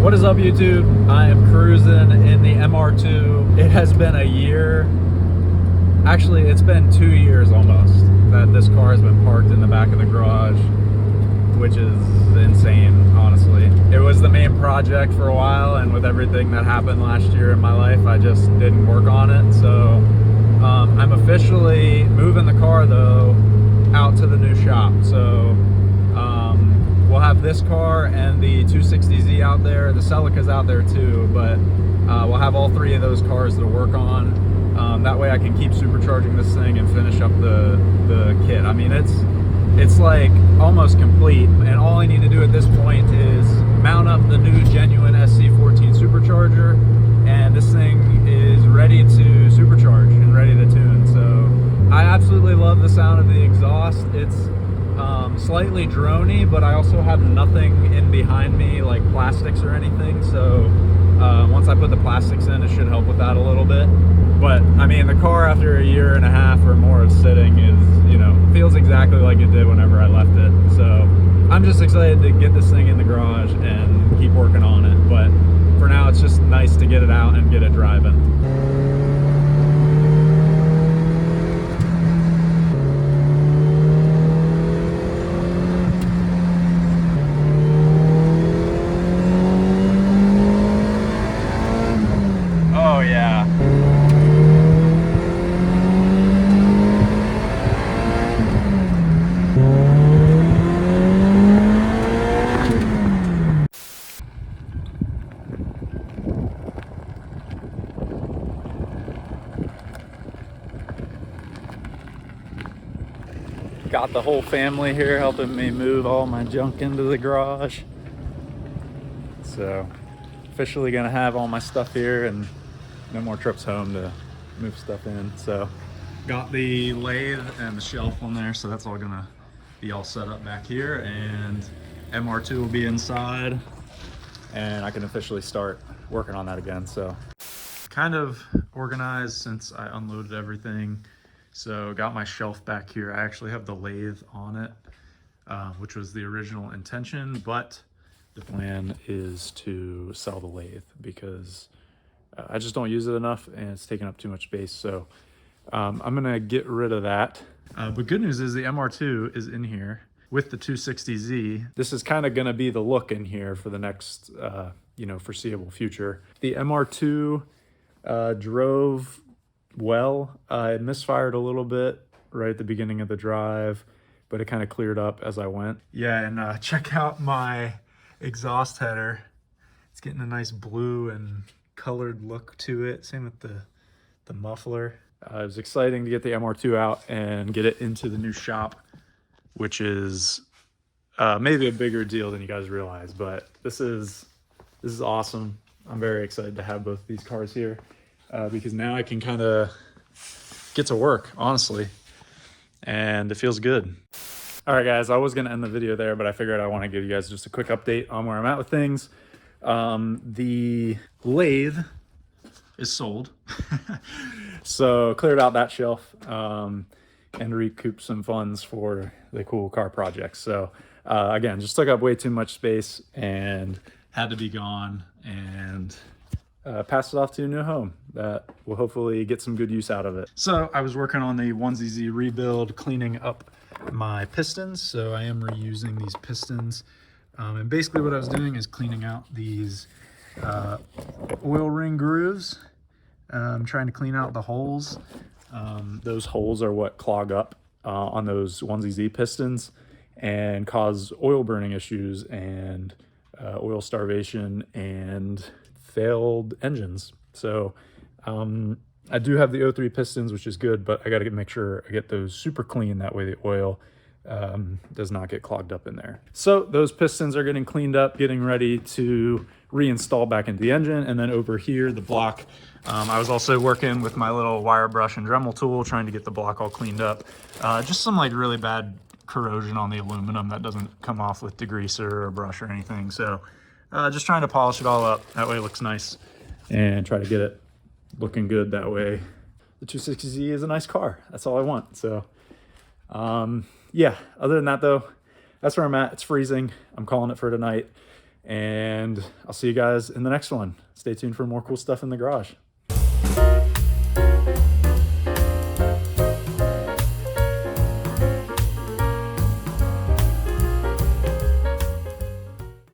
What is up, YouTube? I am cruising in the MR2. It has been a year. Actually, it's been 2 years almost that this car has been parked in the back of the garage, which is insane, honestly. It was the main project for a while, and with everything that happened last year in my life, I just didn't work on it. So I'm officially moving the car, though, out to the new shop. So we'll have this car and the 260Z out there. The Celica's out there too, but we'll have all three of those cars to work on. That way I can keep supercharging this thing and finish up the kit. I mean, it's like almost complete, and all I need to do at this point is mount up the new genuine SC14 Supercharger, and this thing is ready to supercharge and ready to tune. So I absolutely love the sound of the exhaust. It's slightly droney, but I also have nothing in behind me like plastics or anything, so once I put the plastics in, it should help with that a little bit. But I mean, the car after a year and a half or more of sitting is, you know, feels exactly like it did whenever I left it. So I'm just excited to get this thing in the garage and keep working on it. But for now, it's just nice to get it out and get it driving. Got the whole family here helping me move all my junk into the garage. So officially gonna have all my stuff here and no more trips home to move stuff in. So got the lathe and the shelf on there, so that's all gonna be all set up back here, and MR2 will be inside and I can officially start working on that again. So kind of organized since I unloaded everything. So got my shelf back here. I actually have the lathe on it, which was the original intention, but the plan is to sell the lathe because I just don't use it enough and it's taking up too much space. So I'm gonna get rid of that. But good news is the MR2 is in here with the 260Z. This is kind of gonna be the look in here for the next, you know, foreseeable future. The MR2 drove well. It misfired a little bit right at the beginning of the drive, but it kind of cleared up as I went. Yeah, and check out my exhaust header. It's getting a nice blue and colored look to it. Same with the muffler. It was exciting to get the MR2 out and get it into the new shop, which is maybe a bigger deal than you guys realize, but this is awesome. I'm very excited to have both of these cars here. Because now I can kind of get to work, honestly, and it feels good. All right, guys, I was going to end the video there, but I figured I want to give you guys just a quick update on where I'm at with things. The lathe is sold, so cleared out that shelf and recouped some funds for the cool car projects. So again, just took up way too much space and had to be gone, and pass it off to a new home that will hopefully get some good use out of it. So I was working on the 1ZZ rebuild, cleaning up my pistons. So I am reusing these pistons. And basically what I was doing is cleaning out these oil ring grooves. I'm trying to clean out the holes. Those holes are what clog up on those 1ZZ pistons and cause oil burning issues and oil starvation and failed engines. So I do have the O3 pistons, which is good, but I got to make sure I get those super clean. That way the oil does not get clogged up in there. So those pistons are getting cleaned up, getting ready to reinstall back into the engine. And then over here, the block, I was also working with my little wire brush and Dremel tool, trying to get the block all cleaned up. Just some like really bad corrosion on the aluminum that doesn't come off with degreaser or brush or anything. So just trying to polish it all up. That way it looks nice and try to get it looking good. That way the 260Z is a nice car. That's all I want. So yeah, other than that though, that's where I'm at. It's freezing. I'm calling it for tonight. And I'll see you guys in the next one. Stay tuned for more cool stuff in the garage.